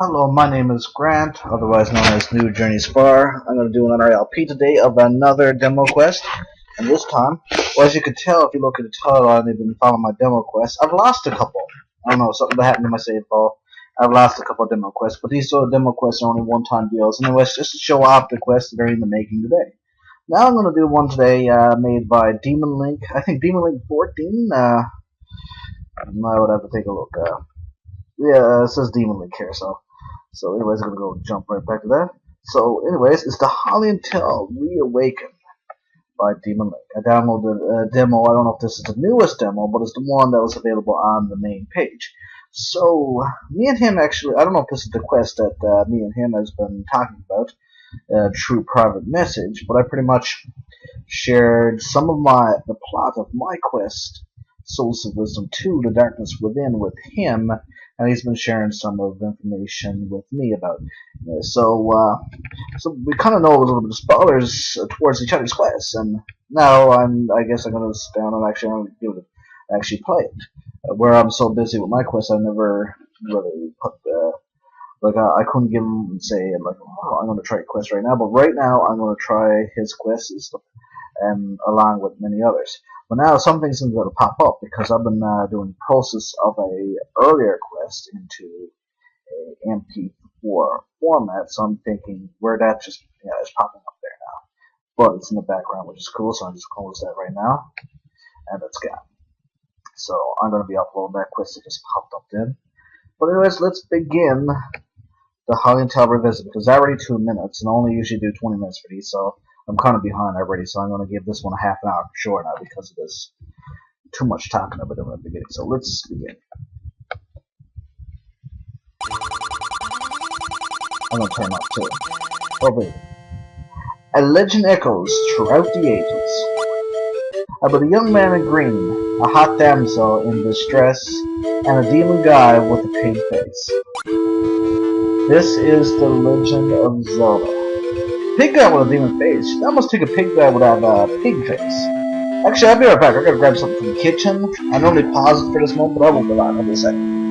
Hello, my name is Grant, otherwise known as NewJourneysFire. I'm going to do another LP today of another demo quest, and this time, well, as you can tell if you look at the title and you've been following my demo quest, I've lost a couple. I don't know, something that happened to my save file. I've lost a couple of demo quests, but these sort of demo quests are only one-time deals. Anyways, just to show off the quests that are in the making today. Now I'm going to do one today made by Demonlink. I think Demonlink 14. I would have to take a look. Yeah, it says Demonlink here, so anyways, I'm gonna go jump right back to that. So anyways, it's the Hylian Tale Reawakened by Demonlink. I downloaded a demo. I don't know if this is the newest demo, but it's the one that was available on the main page. So me and him actually, I don't know if this is the quest that me and him has been talking about through private message, but I pretty much shared some of the plot of my quest, Souls of Wisdom 2, The Darkness Within, with him, and he's been sharing some of the information with me about it. So we kind of know a little bit of spoilers towards each other's quests, and now I guess I'm going to sit down and actually play it. Where I'm so busy with my quest, I never really put I couldn't give him and say like, oh, I'm going to try a quest right now, but right now I'm going to try his quest and stuff, and along with many others. But now something's going to pop up because I've been doing the process of a earlier quest into a MP4 format, so I'm thinking where that just is popping up there now. But it's in the background, which is cool, so I'm just close that right now, and it's gone. So I'm going to be uploading that quest that just popped up then. But anyways, let's begin the Hylian Tale Revisit, because I already 2 minutes, and I only usually do 20 minutes for these, so I'm kind of behind already, so I'm going to give this one a half an hour for sure now because of this too much talking about it in the beginning. So let's begin. I'm going to turn off too. Oh, wait. A legend echoes throughout the ages about a young man in green, a hot damsel in distress, and a demon guy with a pig face. This is the legend of Zelda. Pig guy with a demon face. That must take a pig guy would have a pig face. Actually, I'll be right back. I gotta grab something from the kitchen. I normally pause it for this moment, but I won't be back in a second.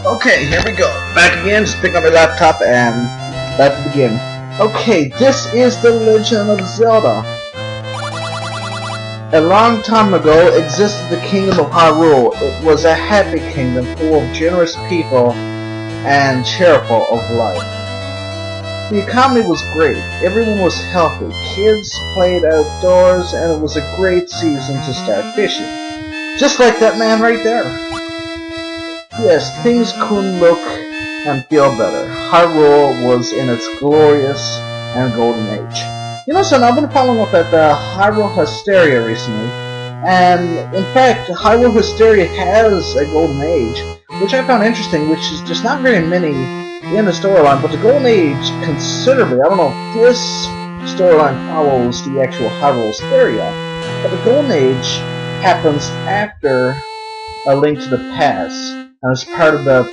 Okay, here we go. Back again, just pick up my laptop and let's begin. Okay, this is the Legend of Zelda. A long time ago existed the Kingdom of Hyrule. It was a happy kingdom full of generous people and cheerful of life. The economy was great. Everyone was healthy. Kids played outdoors, and it was a great season to start fishing. Just like that man right there. Yes, things couldn't look and feel better. Hyrule was in its glorious and golden age. You know, son, I've been following up at Hyrule Hysteria recently, and in fact, Hyrule Hysteria has a golden age, which I found interesting, which is just not very many in the storyline, but the golden age considerably. I don't know if this storyline follows the actual Hyrule Hysteria, but the golden age happens after A Link to the Past. And it's part of the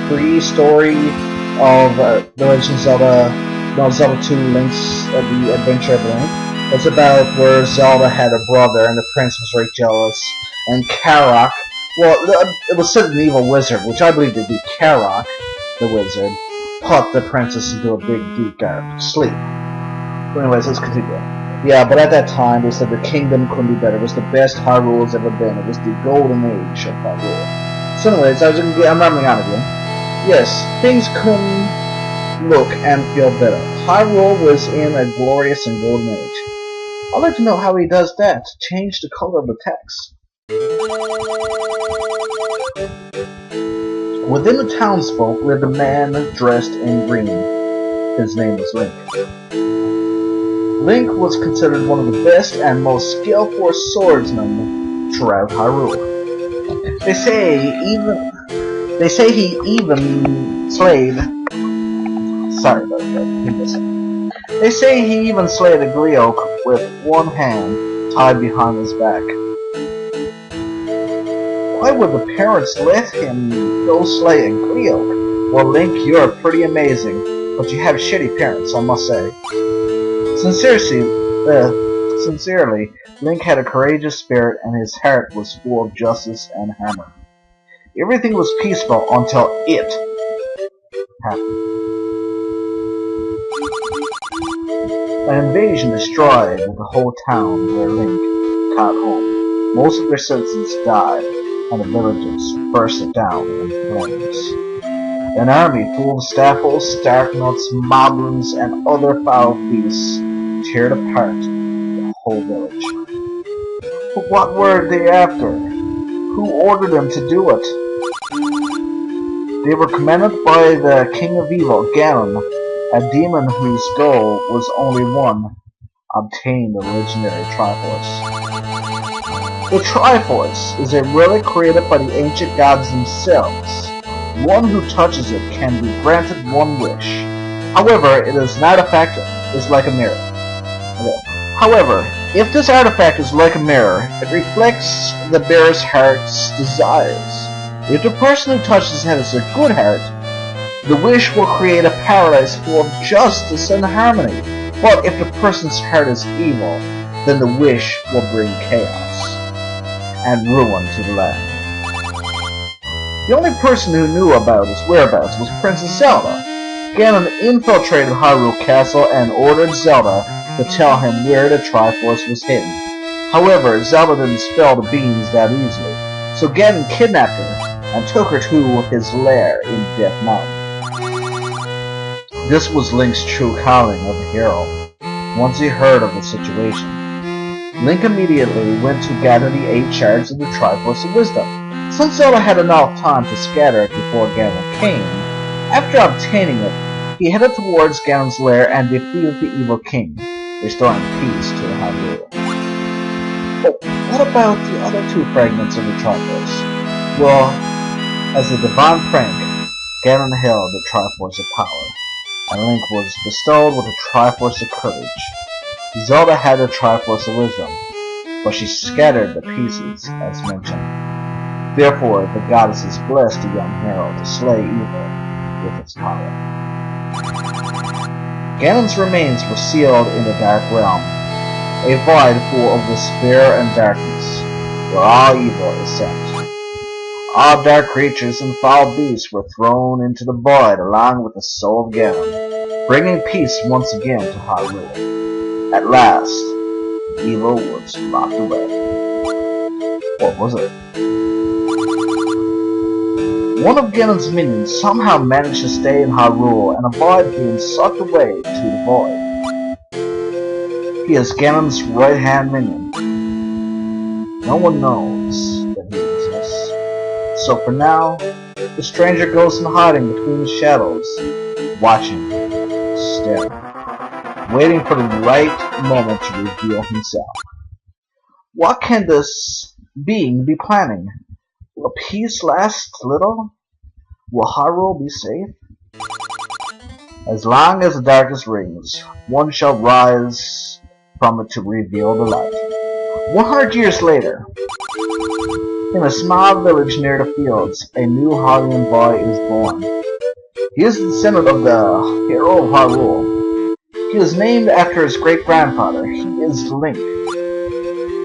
pre-story of The Legend of Zelda, Zelda 2 Link's The Adventure of Link. It's about where Zelda had a brother, and the prince was very jealous, and Karak, well, it was said an evil wizard, which I believe to be Karak, the wizard, put the princess into a big, deep, dark sleep. But anyways, let's continue. Yeah, but at that time, they said the kingdom couldn't be better. It was the best Hyrule has ever been. It was the golden age of Hyrule. So anyways, I'm rambling on again. Yes, things couldn't look and feel better. Hyrule was in a glorious and golden age. I'd like to know how he does that. Change the color of the text. Within the townsfolk lived a man dressed in green. His name was Link. Link was considered one of the best and most skillful swordsmen throughout Hyrule. They say he even slayed Sorry about that. He missing. They say he even slayed a Gleeok with one hand tied behind his back. Why would the parents let him go slay a Gleeok? Well, Link, you're pretty amazing, but you have shitty parents, I must say. Sincerely, Link had a courageous spirit and his heart was full of justice and harmony. Everything was peaceful until it happened. An invasion destroyed the whole town where Link caught home. Most of their citizens died, and the villages bursted down in flames. An army full of Staffles, Starknuts, Moblins, and other foul beasts teared apart the whole village. But what were they after? Who ordered them to do it? They were commanded by the King of Evil, Ganon, a demon whose goal was only one: obtain the legendary Triforce. The Triforce is a relic created by the ancient gods themselves. One who touches it can be granted one wish. However, it is an artifact is like a mirror. However, if this artifact is like a mirror, it reflects the bearer's heart's desires. If the person who touches it has a good heart, the wish will create a paradise full of justice and harmony. But if the person's heart is evil, then the wish will bring chaos and ruin to the land. The only person who knew about his whereabouts was Princess Zelda. Ganon infiltrated Hyrule Castle and ordered Zelda to tell him where the Triforce was hidden. However, Zelda didn't spill the beans that easily, so Ganon kidnapped her and took her to his lair in Death Mountain. This was Link's true calling of a hero. Once he heard of the situation, Link immediately went to gather the 8 shards of the Triforce of Wisdom. Since Zelda had enough time to scatter it before Ganon came, after obtaining it, he headed towards Ganon's lair and defeated the evil king, restoring peace to the Hyrule. But what about the other 2 fragments of the Triforce? Well, as a divine prank, Ganon held the Triforce of Power, and Link was bestowed with the Triforce of Courage. Zelda had the Triforce of Wisdom, but she scattered the pieces, as mentioned. Therefore, the goddesses blessed the young hero to slay evil with its power. Ganon's remains were sealed in the Dark Realm, a void full of despair and darkness, where all evil is sent. All dark creatures and foul beasts were thrown into the void along with the soul of Ganon, bringing peace once again to Hyrule. At last, evil was locked away. What was it? One of Ganon's minions somehow managed to stay in Hyrule and avoid being sucked away to the void. He is Ganon's right-hand minion. No one knows that he exists. So for now, the stranger goes in hiding between the shadows, watching, staring, waiting for the right moment to reveal himself. What can this being be planning? Will peace last little? Will Hyrule be safe? As long as the darkness rings, one shall rise from it to reveal the light. 100 years later, in a small village near the fields, a new Hylian boy is born. He is the descendant of the hero of Hyrule. He is named after his great-grandfather. He is Link.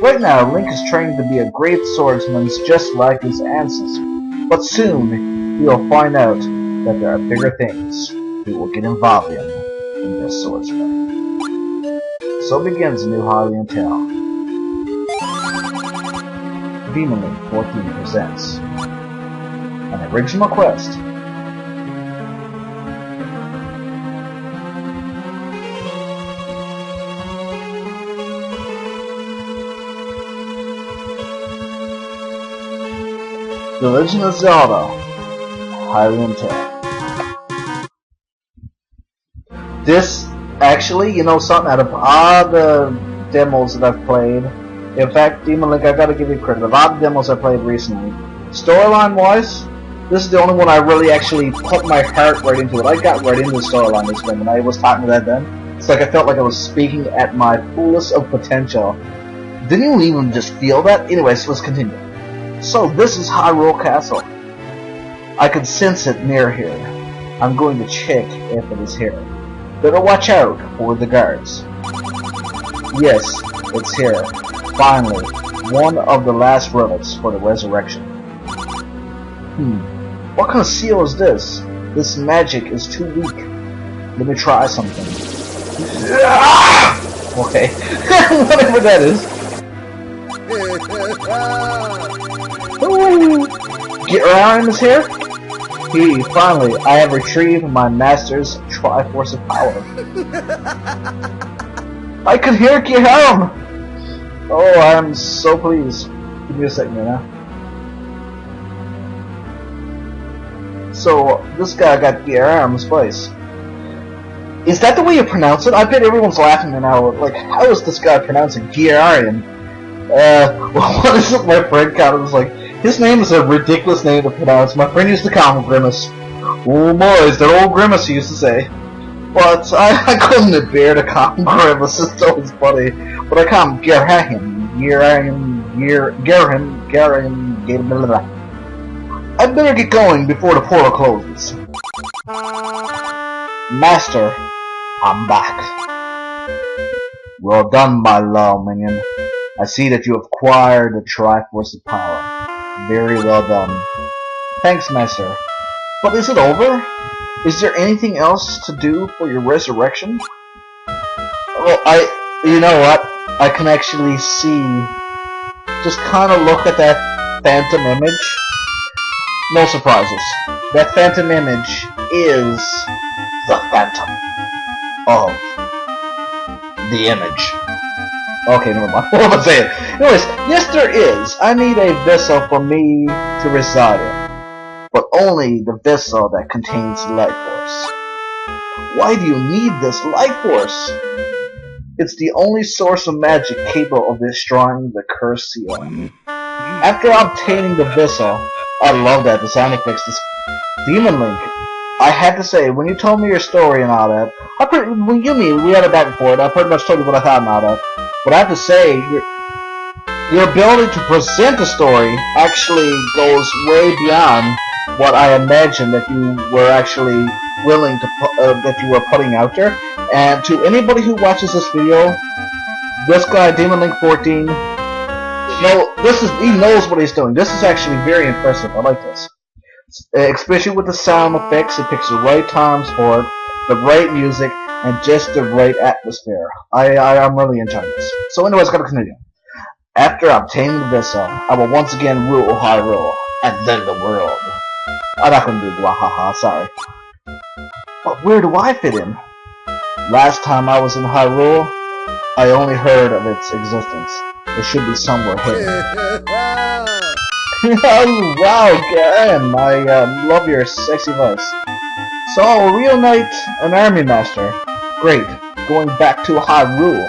Right now, Link is training to be a great swordsman just like his ancestors, but soon he will find out that there are bigger things he will get involved in this swordsman. So begins a new Hylian Tale. Demonlink 14 presents an original quest. The Legend of Zelda, Hylian Tale. This, actually, you know something, out of all the demos that I've played, in fact, Demonlink, I gotta give you credit, of all the demos I played recently, storyline-wise, This is the only one I really actually put my heart right into it. I got right into the storyline this game, and I was talking to that then. It's like I felt like I was speaking at my fullest of potential. Didn't you even just feel that? Anyways, let's continue. So, this is Hyrule Castle. I can sense it near here. I'm going to check if it is here. Better watch out for the guards. Yes, it's here. Finally, one of the last relics for the resurrection. What kind of seal is this? This magic is too weak. Let me try something. Okay, whatever that is. Ooh. Get around is here? Finally, I have retrieved my master's Triforce of Power. I can hear Kiharam! Oh, I'm so pleased. Give me a second here now. So, this guy got Kiharam's place. Is that the way you pronounce it? I bet everyone's laughing now. Like, how is this guy pronouncing Kiharam? What is it my friend counted was like? His name is a ridiculous name to pronounce. My friend used to call him Grimace. Oh boys, that old Grimace he used to say. But I couldn't bear to call him Grimace, it's always funny. But I call him Gerham. I'd better get going before the portal closes. Master, I'm back. Well done, my law minion. I see that you have acquired the Triforce of Power. Very well done. Thanks, Master. But is it over? Is there anything else to do for your resurrection? Well, you know what? I can actually see, just kind of look at that phantom image. No surprises. That phantom image is the phantom of the image. Okay, never mind. What was I saying? Anyways, yes there is. I need a vessel for me to reside in. But only the vessel that contains life force. Why do you need this life force? It's the only source of magic capable of destroying the cursed seal. After obtaining the vessel, I love that, the sound effects, this Demonlink. I had to say, when you told me your story and all that, when we had a back and forth, I pretty much told you what I thought and all that. But I have to say, your ability to present a story actually goes way beyond what I imagined that you were actually willing to that you were putting out there. And to anybody who watches this video, this guy Demonlink14, he knows what he's doing. This is actually very impressive. I like this, especially with the sound effects. It picks the right times for it, the right music, and just the right atmosphere. I'm really enjoying this. So anyways, gotta continue. After obtaining the vessel, I will once again rule Hyrule, and then the world. I'm not gonna do Wahaha, sorry. But where do I fit in? Last time I was in Hyrule, I only heard of its existence. It should be somewhere hidden. Oh, wow, Garen, I love your sexy voice. So, a real knight, an army master. Great, going back to Hyrule.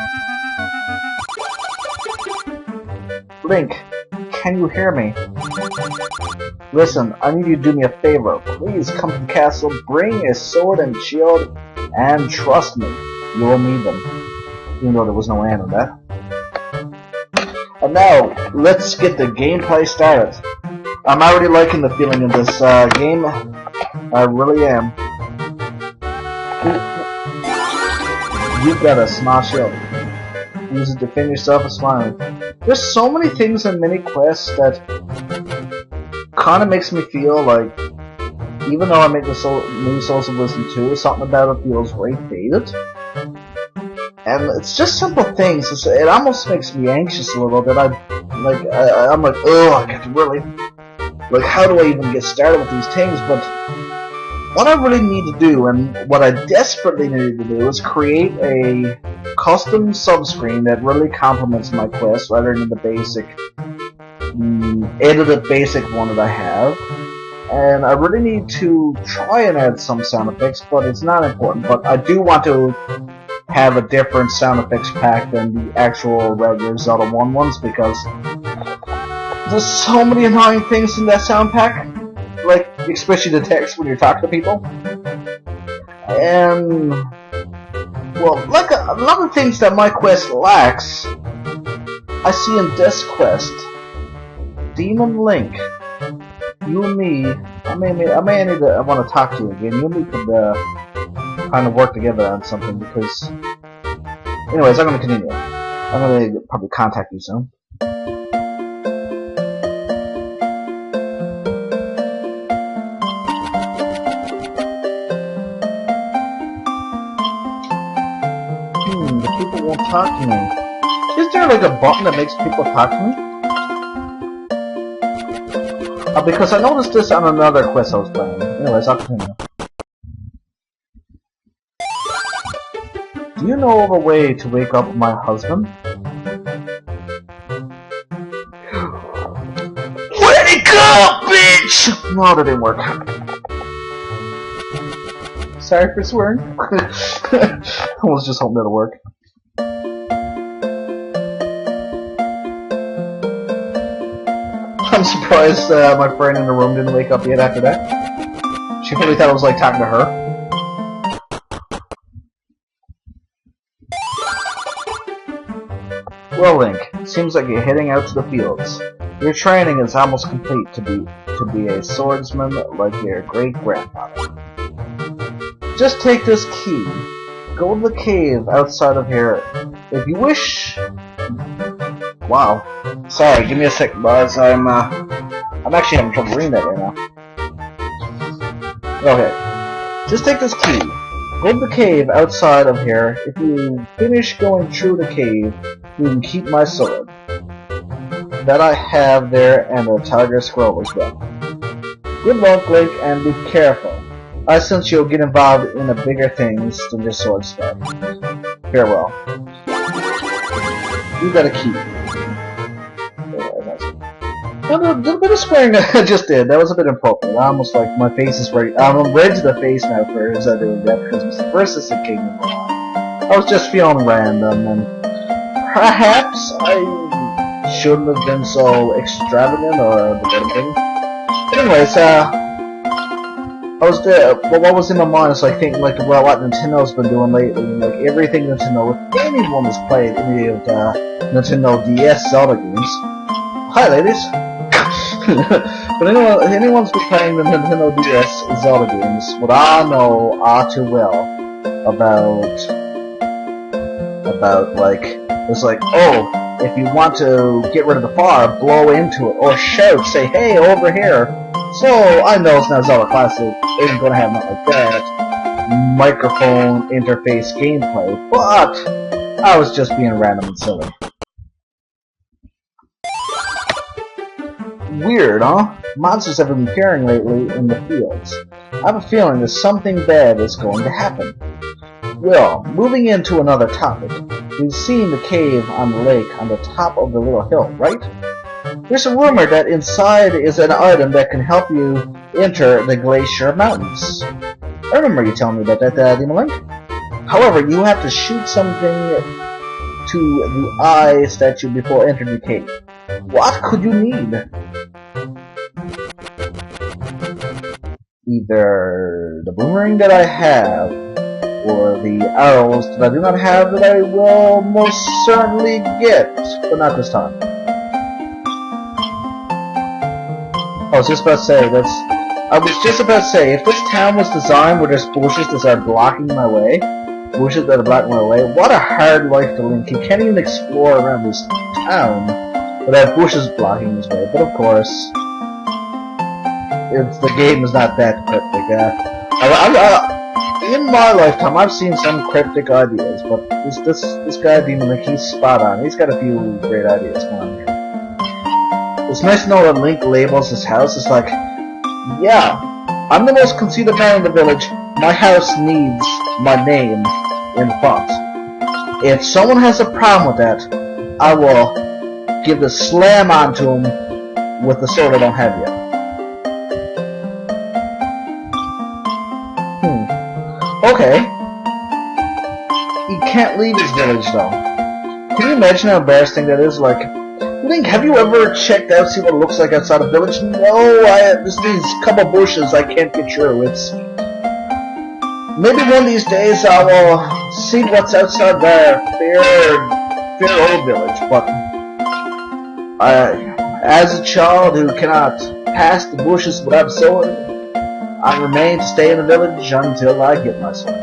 Link, can you hear me? Listen, I need you to do me a favor. Please come to the castle, bring a sword and shield, and trust me, you will need them. Even though there was no end on that. And now, let's get the gameplay started. I'm already liking the feeling of this game. I really am. You've got a small shield. Use it to defend yourself and smiling. There's so many things in mini quests that kind of makes me feel like, even though I make the new Souls of Wisdom 2, something about it feels very dated. And it's just simple things. It almost makes me anxious a little bit. I'm like, oh, I got to really, like, how do I even get started with these things? But what I really need to do, and what I desperately need to do, is create a custom subscreen that really complements my quest rather than the basic, edited basic one that I have. And I really need to try and add some sound effects, but it's not important. But I do want to have a different sound effects pack than the actual regular Zelda 1 ones, because there's so many annoying things in that sound pack. like, especially the text when you're talking to people. And, well, like a lot of things that my quest lacks, I see in this quest. Demonlink. You and me, I want to talk to you again. You and me could, kind of work together on something, because... Anyways, I'm going to continue. I'm going to probably contact you soon. The people won't talk to me. Is there like a button that makes people talk to me? Because I noticed this on another quest I was playing. Anyways, I'll continue. Do you know of a way to wake up my husband? Where'd he go, bitch? No, that didn't work. Sorry for swearing. I was just hoping it'll work. I'm surprised my friend in the room didn't wake up yet after that. She probably thought I was like talking to her. Well, Link, seems like you're heading out to the fields. Your training is almost complete to be a swordsman like your great-grandfather. Just take this key. Go to the cave outside of here. If you wish... Wow. Sorry, give me a sec, Buzz. I'm actually having trouble reading that right now. Okay. Just take this key. Go to the cave outside of here. If you finish going through the cave, you can keep my sword. That I have there, and a tiger scroll as well. Good luck, Link, and be careful. I sense you'll get involved in the bigger things than just sword stuff. Farewell. You got a key. A little bit of swearing I just did. That was a bit inappropriate. I almost like my face is ready. I'm red to the face now for as I doing that because it was the first assistant kingdom. I was just feeling random, and perhaps I shouldn't have been so extravagant or anything. Anyways, but what was in my mind is like thinking like about what Nintendo's been doing lately, like everything Nintendo. If anyone has played any of the Nintendo DS Zelda games, hi ladies. But anyone's been playing the Nintendo DS Zelda games would all know all too well about like it's like, oh, if you want to get rid of the fire, blow into it or shout, say hey over here. So I know it's not Zelda Classic, isn't gonna have nothing like that microphone interface gameplay, but I was just being random and silly. Weird, huh? Monsters have been appearing lately in the fields. I have a feeling that something bad is going to happen. Well, moving into another topic, we've seen the cave on the lake on the top of the little hill, right? There's a rumor that inside is an item that can help you enter the Glacier Mountains. I remember you telling me about that, Demonlink. However, you have to shoot something to the eye statue before entering the cave. What could you need? Either the boomerang that I have, or the arrows that I do not have that I will most certainly get, but not this time. I was just about to say, if this town was designed where there's bushes that are blocking my way, what a hard life to Link. He can't even explore around this town without bushes blocking his way. But of course, the game is not that cryptic. In my lifetime, I've seen some cryptic ideas, but this guy Demonlink, he's spot on. He's got a few great ideas going on here. It's nice to know that Link labels his house. It's like, yeah, I'm the most conceited man in the village. My house needs my name in front. If someone has a problem with that, I will give the slam onto him with the sword I don't have yet. Okay. He can't leave his village though. Can you imagine how embarrassing that is? Like, Have you ever checked out, see what it looks like outside a village? No, there's these couple bushes I can't get through. Maybe one of these days I will see what's outside the fair old village, but as a child who cannot pass the bushes without a sword, I remain to stay in the village until I get my sword.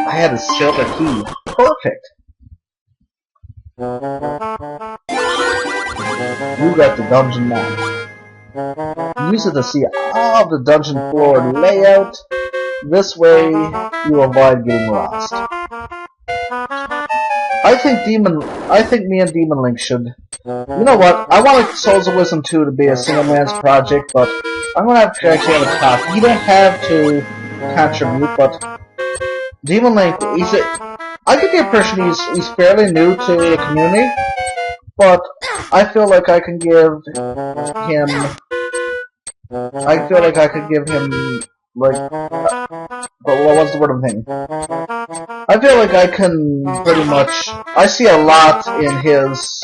I had a silver key. Perfect. You got the dungeon map. Use it to see all the dungeon floor layout. This way, you avoid getting lost. I think me and Demonlink should. You know what? I want Souls of Wisdom 2 to be a single man's project, but I'm gonna have to actually have a talk. You don't have to contribute, but Demonlink, I get the impression he's fairly new to the community, but I feel like I can give him. But what was the word I'm thinking? I feel like I can pretty much. I see a lot in his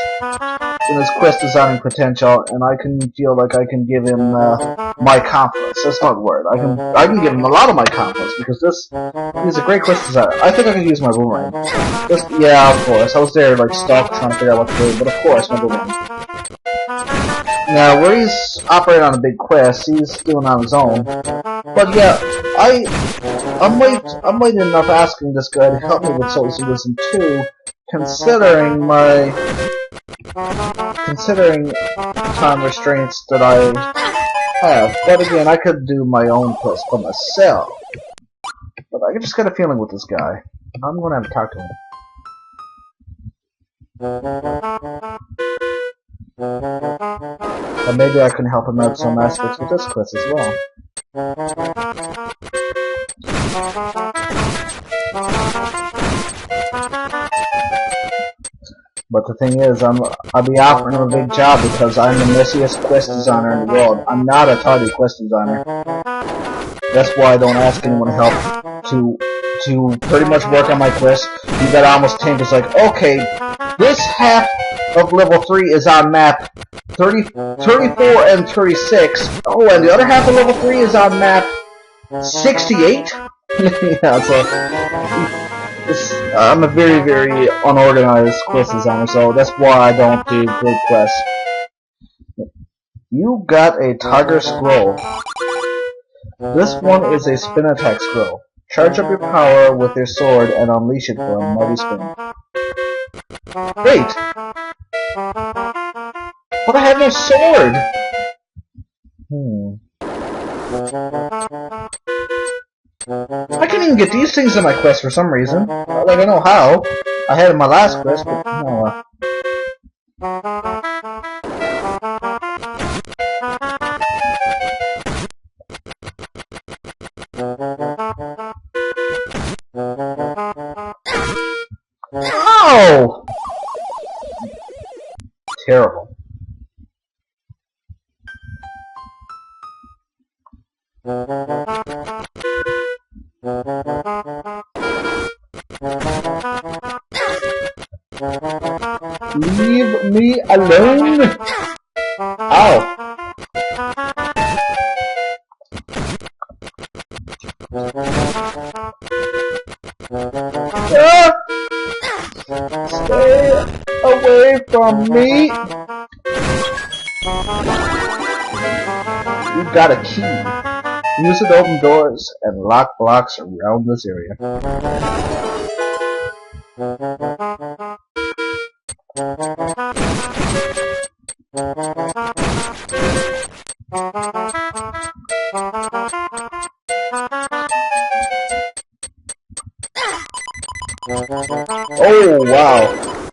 quest designing potential, and I can feel like I can give him my confidence. That's not the word. I can give him a lot of my confidence because he's a great quest designer. I think I can use my boomerang. Yeah, of course. I was there like stuck trying to figure out what to do, but of course my boomerang. Now, where he's operating on a big quest, he's doing it on his own. But yeah, I'm waiting enough asking this guy to help me with Souls of Wisdom 2, considering time restraints that I have. But again, I could do my own quest for myself. But I just got a feeling with this guy. I'm gonna have to talk to him. And maybe I can help him out some aspects with this quest as well. But the thing is, I'll be offering him a big job because I'm the messiest quest designer in the world. I'm not a tidy quest designer. That's why I don't ask anyone help to pretty much work on my quest. You gotta almost think it's like, okay, this half of level 3 is on map 34 and 36. Oh, and the other half of level 3 is on map 68? Yeah, so I'm a very, very unorganized quest designer, so that's why I don't do good quests. You got a Tiger Scroll. This one is a spin attack scroll. Charge up your power with your sword and unleash it for a mighty spin. Wait! But I have no sword! I can't even get these things in my quest for some reason. Like, I know how. I had in my last quest, but no. Oh! Terrible. Leave me alone! Ow! Ah! Stay away from me! You got a key. Use it to open doors and lock blocks around this area. Oh, wow.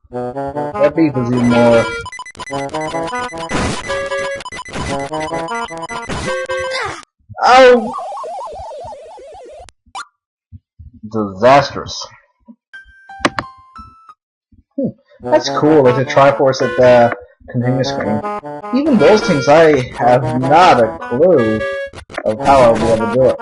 That beef is even more. Oh! Disastrous. That's cool, like the Triforce at the continue screen. Even those things, I have not a clue of how I'll be able to do it.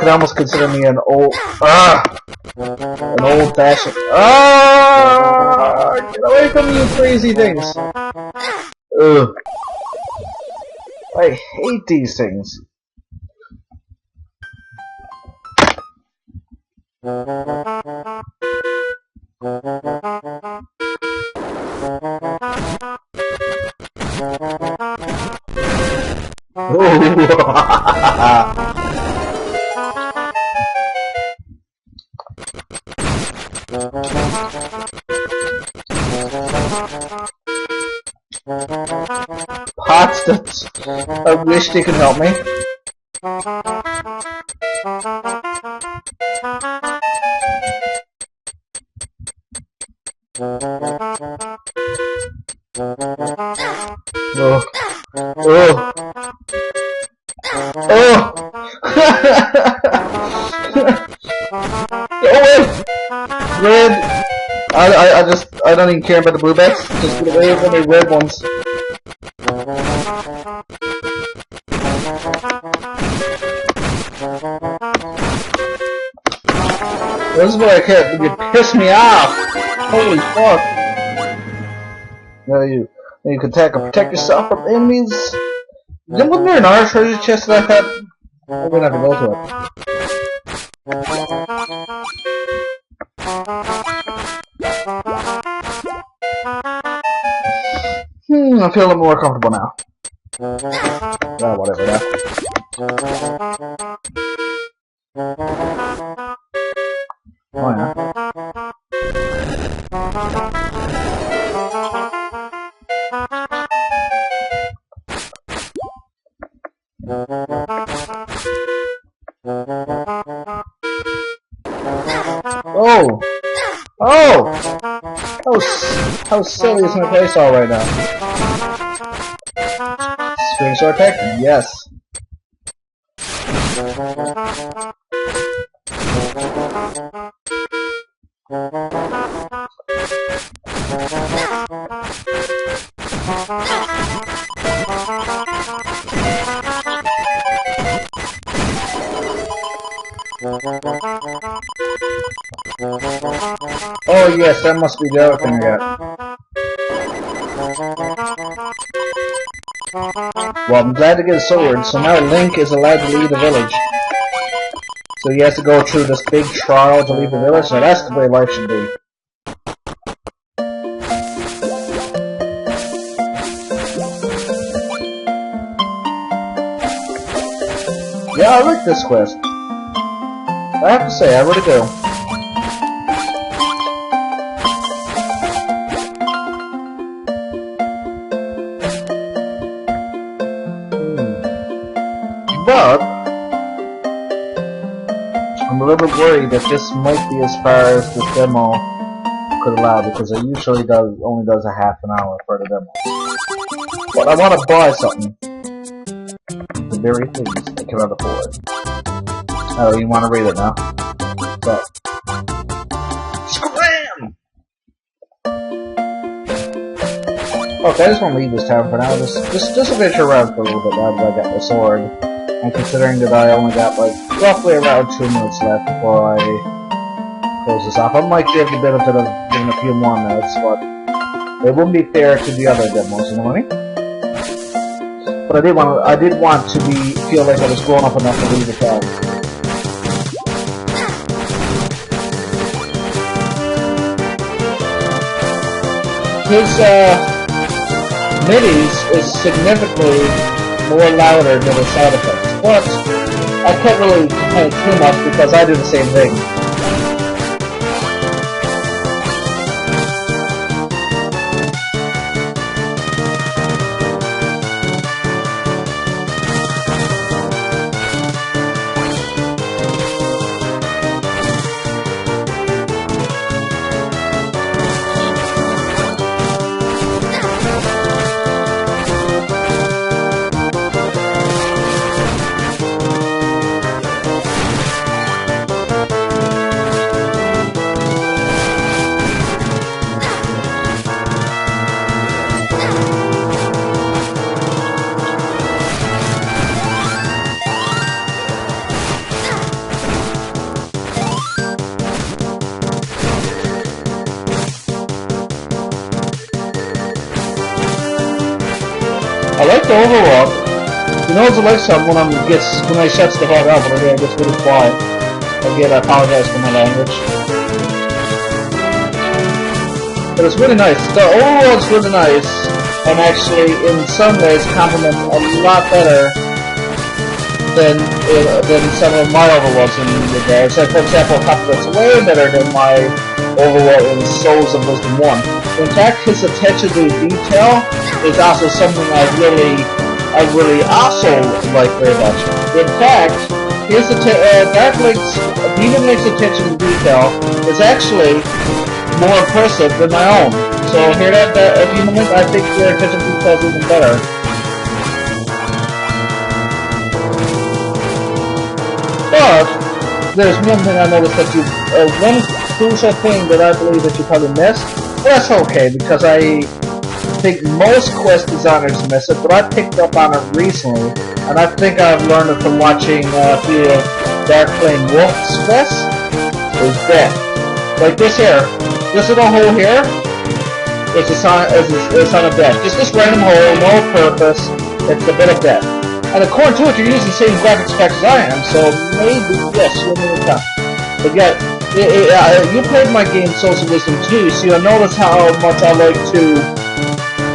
could almost consider me an old-fashioned. Get away from me, you crazy things! Ugh. I hate these things. Pots that I wish they could help me. Oh. Oh. Oh. Go away! Red! I don't even care about the blue bets. Just get away from the red ones. This is what I can't. You piss me off. Holy fuck! Now you can attack and protect yourself from enemies. Wasn't there an arch treasure chest that I thought I'm gonna have to go to it? I feel a little more comfortable now. Yeah, whatever that. Oh yeah. Oh! Oh! How silly is my face all right now? String sword attack? Yes. Oh yes, that must be the other thing I got. Well, I'm glad to get a sword, so now Link is allowed to leave the village. So he has to go through this big trial to leave the village, now that's the way life should be. Yeah, I like this quest. I have to say, I really do. But I'm a little bit worried that this might be as far as the demo could allow, because it usually only does a half an hour for the demo. But I want to buy something. The very things I cannot afford. Oh, you want to read it now? So. Scram! Okay, I just want to leave this town for now. Just venture around for a little bit now that I got the sword. And considering that I only got like roughly around 2 minutes left before I close this off, I might give the benefit of giving a few more minutes, but it wouldn't be fair to the other demos, you know what I mean? But I did want to feel like I was grown up enough to leave the town. His midis is significantly more louder than his side effects, but I can't really complain too much because I do the same thing. I like the overworld. You know, it's like some when I shut the head up, when it gets really quiet. Again, I apologize for my language. But it's really nice. The overworld's really nice, and actually, in some ways, complements a lot better than some of my overworlds in there. So, for example, complements way better than my overworld in Souls of Wisdom 1. In fact, his attention to detail is also something I really also like very much. In fact, Demonlink's attention to detail is actually more impressive than my own. So hear that, Demonlink? I think your attention to detail is even better. But there's one thing I noticed that one crucial thing that I believe that you probably missed. Well, that's okay, because I think most quest designers miss it, but I picked up on it recently, and I think I've learned it from watching a few of Dark Flame Wolf's quests, is death. Like this here. This little hole here is on a bed. Just this random hole, no purpose, it's a bit of death. And according to it, you're using the same graphics specs as I am, so maybe, yes, you'll need it done. But yeah, you played my game Souls of Wisdom 2, so you'll notice how much I like to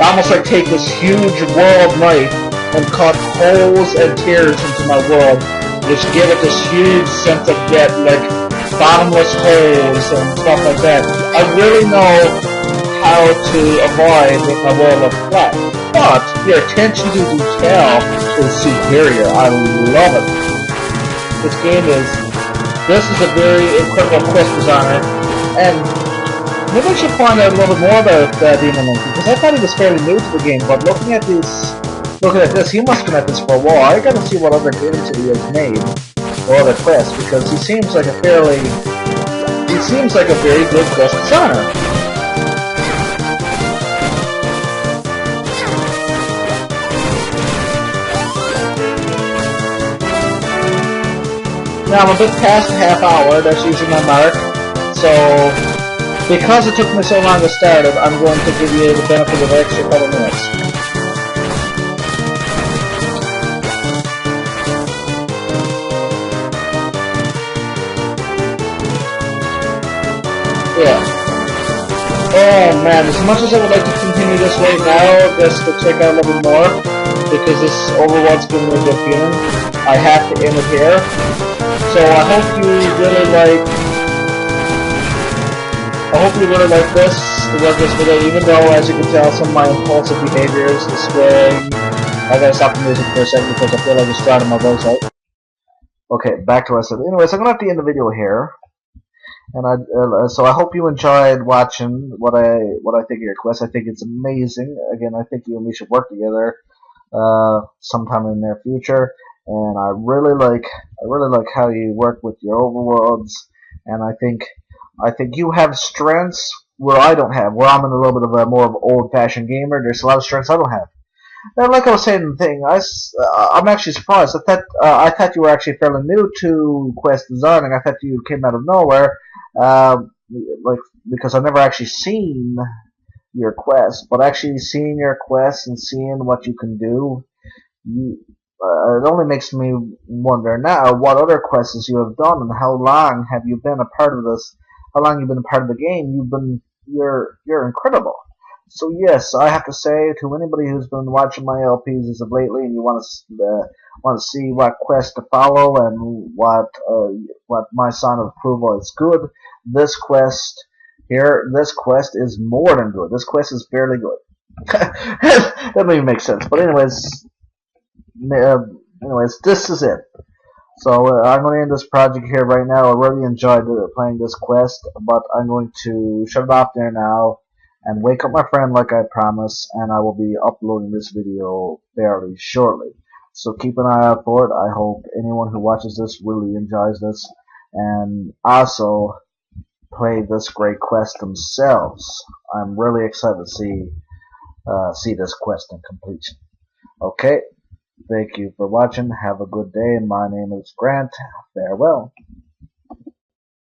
almost like take this huge world knife and cut holes and tears into my world, which give it this huge sense of depth, like bottomless holes and stuff like that. I really know how to avoid making my world look flat. But your attention to detail is superior. I love it. This is a very incredible quest designer, and maybe I should find out a little bit more about Demonlink, because I thought he was fairly new to the game, but looking at this, he must have been at this for a while. I gotta see what other games he has made, or other quests, because he seems like a very good quest designer. Now I'm a bit past a half hour, that's usually my mark, so because it took me so long to start it, I'm going to give you the benefit of an extra couple minutes. Yeah. Oh man, as much as I would like to continue this right now, just to check out a little bit more, because this overworld's giving me a good feeling, I have to end it here. So I hope you really like this video, even though, as you can tell, some of my impulsive behaviors, the swearing. I gotta stop the music for a second because I feel like it's drowning my voice out. Okay, back to what I said. Anyways, I'm gonna have to end the video here, and so I hope you enjoyed watching what I think of your quest. I think it's amazing. Again, I think you and me should work together sometime in the near future. And I really like how you work with your overworlds, and I think you have strengths where I don't have. Where I'm in a little bit of a more of an old-fashioned gamer, there's a lot of strengths I don't have. And like I was saying in the thing, I'm actually surprised. I thought you were actually fairly new to quest designing. I thought you came out of nowhere, because I've never actually seen your quest, but actually seeing your quest and seeing what you can do. It only makes me wonder now what other quests you have done and how long have you been a part of this. How long you've been a part of the game? You're incredible. So yes, I have to say to anybody who's been watching my LPs as of lately, and you want to see what quest to follow and what my sign of approval is good. This quest is more than good. This quest is fairly good. That doesn't even make sense. But anyways, this is it. So I'm going to end this project here right now. I really enjoyed playing this quest, but I'm going to shut it off there now and wake up my friend like I promised, and I will be uploading this video fairly shortly. So keep an eye out for it. I hope anyone who watches this really enjoys this and also play this great quest themselves. I'm really excited to see this quest in completion. Okay. Thank you for watching. Have a good day. My name is Grant. Farewell.